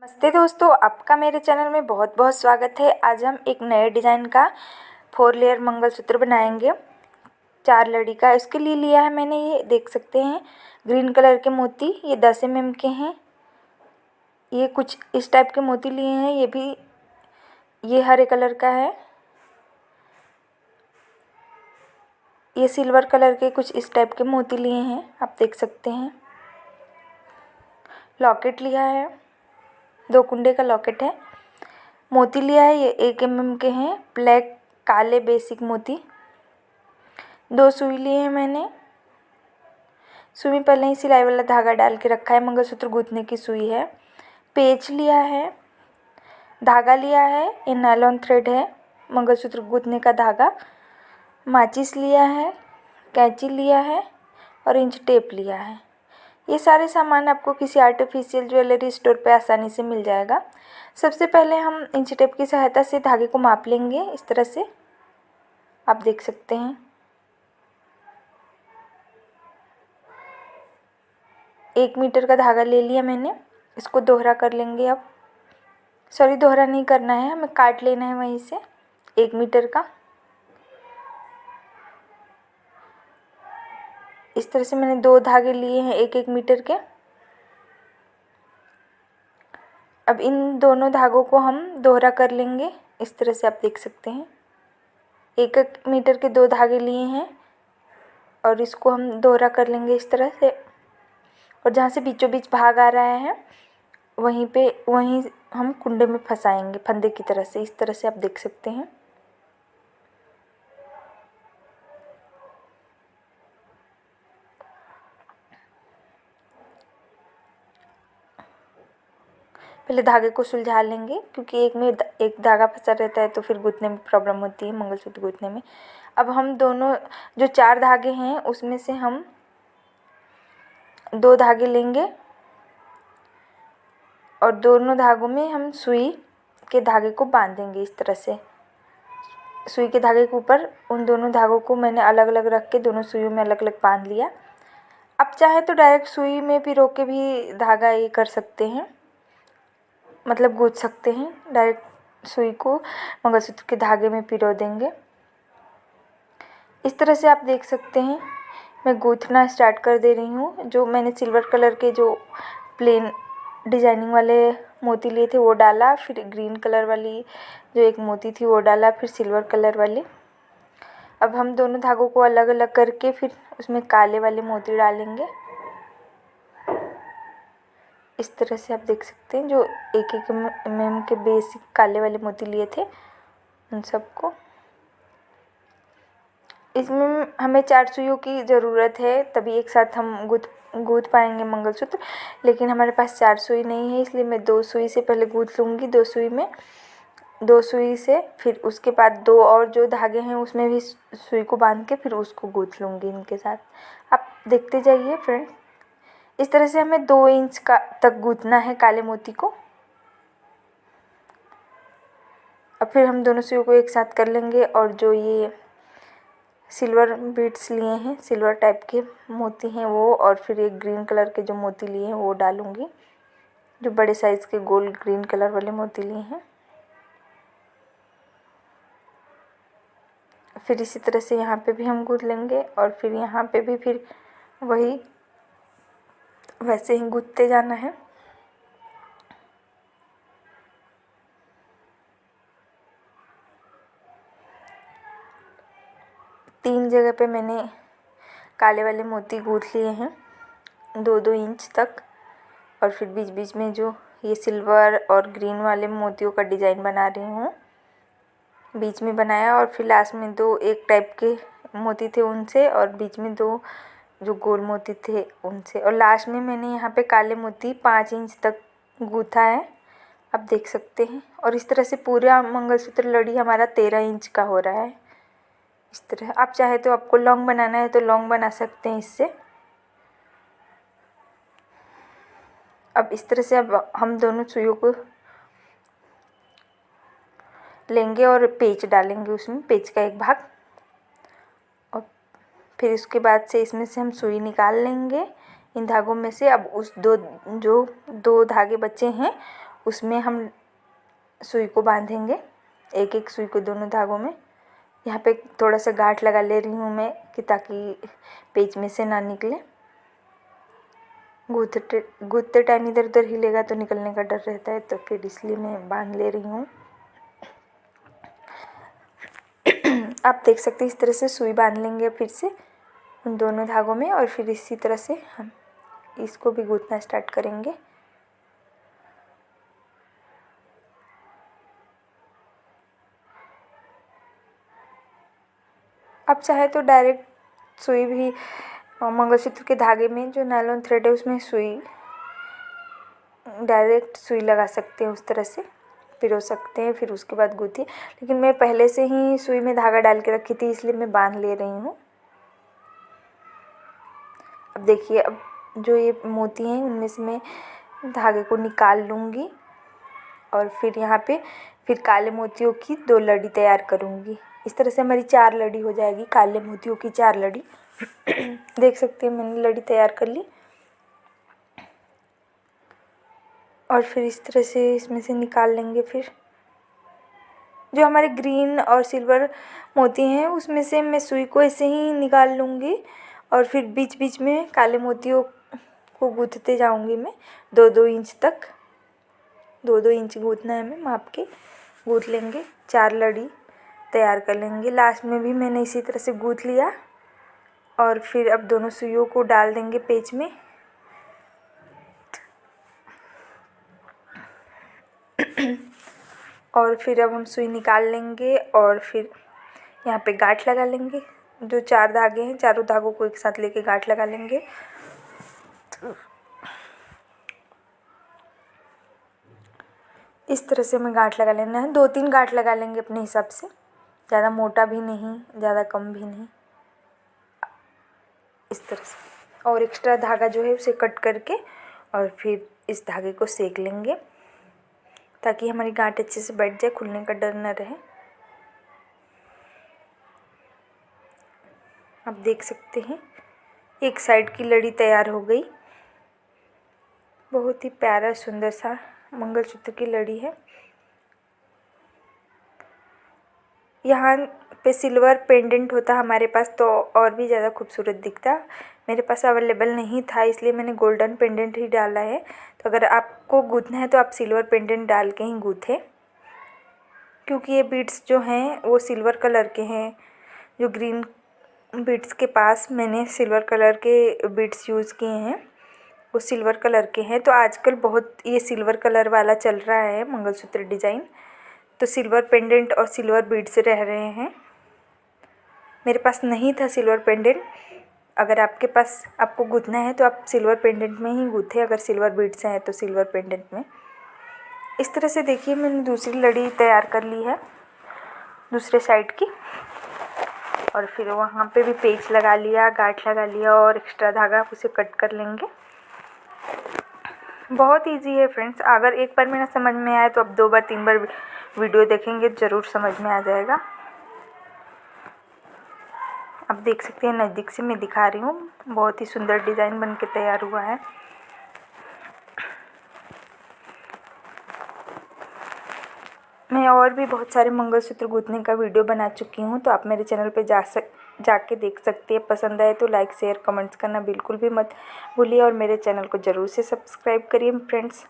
नमस्ते दोस्तों, आपका मेरे चैनल में बहुत बहुत स्वागत है। आज हम एक नए डिज़ाइन का 4 लेयर मंगलसूत्र बनाएंगे 4 लड़ी का। इसके लिए लिया है मैंने, ये देख सकते हैं, ग्रीन कलर के मोती। ये 10 mm के हैं। ये कुछ इस टाइप के मोती लिए हैं। ये हरे कलर का है। ये सिल्वर कलर के कुछ इस टाइप के मोती लिए हैं, आप देख सकते हैं। लॉकेट लिया है, 2 कुंडे का लॉकेट है। मोती लिया है, ये 1 mm के हैं, ब्लैक काले बेसिक मोती। 2 सुई लिए हैं मैंने। सुई में पहले ही सिलाई वाला धागा डाल के रखा है, मंगलसूत्र गूंथने की सुई है। पेच लिया है, धागा लिया है, ये नायलॉन थ्रेड है, मंगलसूत्र गूंथने का धागा। माचिस लिया है, कैंची लिया है और इंच टेप लिया है। ये सारे सामान आपको किसी आर्टिफिशियल ज्वेलरी स्टोर पे आसानी से मिल जाएगा। सबसे पहले हम इंच टेप की सहायता से धागे को माप लेंगे। इस तरह से आप देख सकते हैं। 1 मीटर का धागा ले लिया मैंने। इसको दोहरा कर लेंगे। अब दोहरा नहीं करना है, हमें काट लेना है वहीं से 1 मीटर का। इस तरह से मैंने 2 धागे लिए हैं 1-1 मीटर के। अब इन दोनों धागों को हम दोहरा कर लेंगे। इस तरह से आप देख सकते हैं, 1-1 मीटर के 2 धागे लिए हैं और इसको हम दोहरा कर लेंगे इस तरह से। और जहाँ से बीचों बीच भाग आ रहा है वहीं हम कुंडे में फंसाएंगे फंदे की तरह से। इस तरह से आप देख सकते हैं। पहले धागे को सुलझा लेंगे, क्योंकि एक में एक धागा फंसा रहता है तो फिर गूंथने में प्रॉब्लम होती है, मंगलसूत्र गूंथने में। अब हम दोनों जो 4 धागे हैं उसमें से हम 2 धागे लेंगे और दोनों धागों में हम सुई के धागे को बांधेंगे इस तरह से। सुई के धागे के ऊपर उन दोनों धागों को मैंने अलग अलग रख के दोनों सुइयों में अलग अलग बांध लिया। आप चाहे तो डायरेक्ट सुई में पिरो के भी धागा ये कर सकते हैं, मतलब गूंथ सकते हैं। डायरेक्ट सुई को मंगलसूत्र के धागे में पिरो देंगे। इस तरह से आप देख सकते हैं। मैं गूंथना स्टार्ट कर दे रही हूँ। जो मैंने सिल्वर कलर के जो प्लेन डिजाइनिंग वाले मोती लिए थे वो डाला, फिर ग्रीन कलर वाली जो एक मोती थी वो डाला, फिर सिल्वर कलर वाली। अब हम दोनों धागों को अलग अलग करके फिर उसमें काले वाले मोती डालेंगे। इस तरह से आप देख सकते हैं, जो 1-1 mm के बेसिक काले वाले मोती लिए थे उन सबको। इसमें हमें 4 सुइयों की ज़रूरत है, तभी एक साथ हम गूंथ पाएंगे मंगलसूत्र। लेकिन हमारे पास 4 सुई नहीं है, इसलिए मैं 2 सुई से पहले गूंथ लूँगी। 2 सुई से फिर उसके बाद 2 और जो धागे हैं उसमें भी सुई को बांध के फिर उसको गूंथ लूँगी इनके साथ। आप देखते जाइए फ्रेंड्स। इस तरह से हमें 2 इंच का तक गूंथना है काले मोती को। अब फिर हम दोनों सुइयों को एक साथ कर लेंगे और जो ये सिल्वर बीड्स लिए हैं, सिल्वर टाइप के मोती हैं वो, और फिर एक ग्रीन कलर के जो मोती लिए हैं वो डालूँगी, जो बड़े साइज़ के गोल ग्रीन कलर वाले मोती लिए हैं। फिर इसी तरह से यहाँ पे भी हम गूंथ लेंगे और फिर यहाँ पे भी फिर वही वैसे ही गूंथते जाना है। तीन जगह पे मैंने काले वाले मोती गूंथ लिए हैं 2-2 इंच तक, और फिर बीच बीच में जो ये सिल्वर और ग्रीन वाले मोतियों का डिज़ाइन बना रही हूँ, बीच में बनाया। और फिर लास्ट में 2 एक टाइप के मोती थे उनसे, और बीच में 2 जो गोल मोती थे उनसे, और लास्ट में मैंने यहाँ पे काले मोती 5 इंच तक गूंथा है, आप देख सकते हैं। और इस तरह से पूरा मंगलसूत्र लड़ी हमारा 13 इंच का हो रहा है। इस तरह आप चाहे तो, आपको लॉन्ग बनाना है तो लॉन्ग बना सकते हैं इससे। अब इस तरह से अब हम दोनों सुइयों को लेंगे और पेच डालेंगे उसमें, पेच का एक भाग, और फिर उसके बाद से इसमें से हम सुई निकाल लेंगे इन धागों में से। अब उस जो 2 धागे बचे हैं उसमें हम सुई को बांधेंगे, एक एक सुई को दोनों धागों में। यहाँ पे थोड़ा सा गांठ लगा ले रही हूँ मैं कि ताकि पेच में से ना निकले। गूंथते टाइम इधर उधर हिलेगा तो निकलने का डर रहता है, तो फिर इसलिए मैं बांध ले रही हूँ। आप देख सकते हैं इस तरह से सुई बांध लेंगे फिर से उन दोनों धागों में, और फिर इसी तरह से हम इसको भी गूंथना स्टार्ट करेंगे। आप चाहे तो डायरेक्ट सुई भी मंगलसूत्र के धागे में जो नायलॉन थ्रेड है उसमें सुई डायरेक्ट सुई लगा सकते हैं, उस तरह से पिरो सकते हैं, फिर उसके बाद गूंथिए। लेकिन मैं पहले से ही सुई में धागा डाल के रखी थी, इसलिए मैं बांध ले रही हूँ। अब देखिए, अब जो ये मोती हैं उनमें से मैं धागे को निकाल लूँगी और फिर यहाँ पे फिर काले मोतियों की 2 लड़ी तैयार करूँगी। इस तरह से हमारी 4 लड़ी हो जाएगी, काले मोतियों की 4 लड़ी। देख सकते हैं मैंने लड़ी तैयार कर ली, और फिर इस तरह से इसमें से निकाल लेंगे। फिर जो हमारे ग्रीन और सिल्वर मोती हैं उसमें से मैं सुई को ऐसे ही निकाल लूँगी, और फिर बीच बीच में काले मोतियों को गूंथते जाऊँगी मैं 2-2 इंच तक। 2-2 इंच गूंथना है, हमें माप के गूंथ लेंगे। 4 लड़ी तैयार कर लेंगे। लास्ट में भी मैंने इसी तरह से गूंथ लिया, और फिर अब दोनों सुइयों को डाल देंगे पेच में। और फिर अब हम सुई निकाल लेंगे और फिर यहाँ पे गांठ लगा लेंगे। जो 4 धागे हैं, चारों धागों को एक साथ लेके गांठ लगा लेंगे। इस तरह से हमें गांठ लगा लेना है। 2-3 गांठ लगा लेंगे अपने हिसाब से, ज़्यादा मोटा भी नहीं, ज़्यादा कम भी नहीं, इस तरह से। और एक्स्ट्रा धागा जो है उसे कट करके और फिर इस धागे को सेक लेंगे ताकि हमारी गांठ अच्छे से बैठ जाए, खुलने का डर न रहे। आप देख सकते हैं एक साइड की लड़ी तैयार हो गई। बहुत ही प्यारा सुंदर सा मंगलसूत्र की लड़ी है। यहाँ पे सिल्वर पेंडेंट होता हमारे पास तो और भी ज़्यादा खूबसूरत दिखता। मेरे पास अवेलेबल नहीं था, इसलिए मैंने गोल्डन पेंडेंट ही डाला है। तो अगर आपको गूंथना है तो आप सिल्वर पेंडेंट डाल के ही गूँथें, क्योंकि ये बीड्स जो हैं वो सिल्वर कलर के हैं। जो ग्रीन बीड्स के पास मैंने सिल्वर कलर के बीड्स यूज़ किए हैं, वो सिल्वर कलर के हैं। तो आजकल बहुत ये सिल्वर कलर वाला चल रहा है मंगलसूत्र डिज़ाइन, तो सिल्वर पेंडेंट और सिल्वर बीड्स रह रहे हैं। मेरे पास नहीं था सिल्वर पेंडेंट। अगर आपके पास आपको गूंथना है तो आप सिल्वर पेंडेंट में ही गूँथें, अगर सिल्वर बीड्स हैं तो सिल्वर पेंडेंट में। इस तरह से देखिए मैंने दूसरी लड़ी तैयार कर ली है दूसरे साइड की, और फिर वहाँ पे भी पेच लगा लिया, गांठ लगा लिया, और एक्स्ट्रा धागा उसे कट कर लेंगे। बहुत इजी है फ्रेंड्स। अगर एक बार में ना समझ में आए तो आप 2 बार 3 बार वीडियो देखेंगे ज़रूर समझ में आ जाएगा। आप देख सकते हैं नज़दीक से मैं दिखा रही हूँ, बहुत ही सुंदर डिज़ाइन बन के तैयार हुआ है। मैं और भी बहुत सारे मंगलसूत्र गूंथने का वीडियो बना चुकी हूँ, तो आप मेरे चैनल पे जाके देख सकते हैं। पसंद आए तो लाइक शेयर कमेंट्स करना बिल्कुल भी मत भूलिए, और मेरे चैनल को ज़रूर से सब्सक्राइब करिए फ्रेंड्स।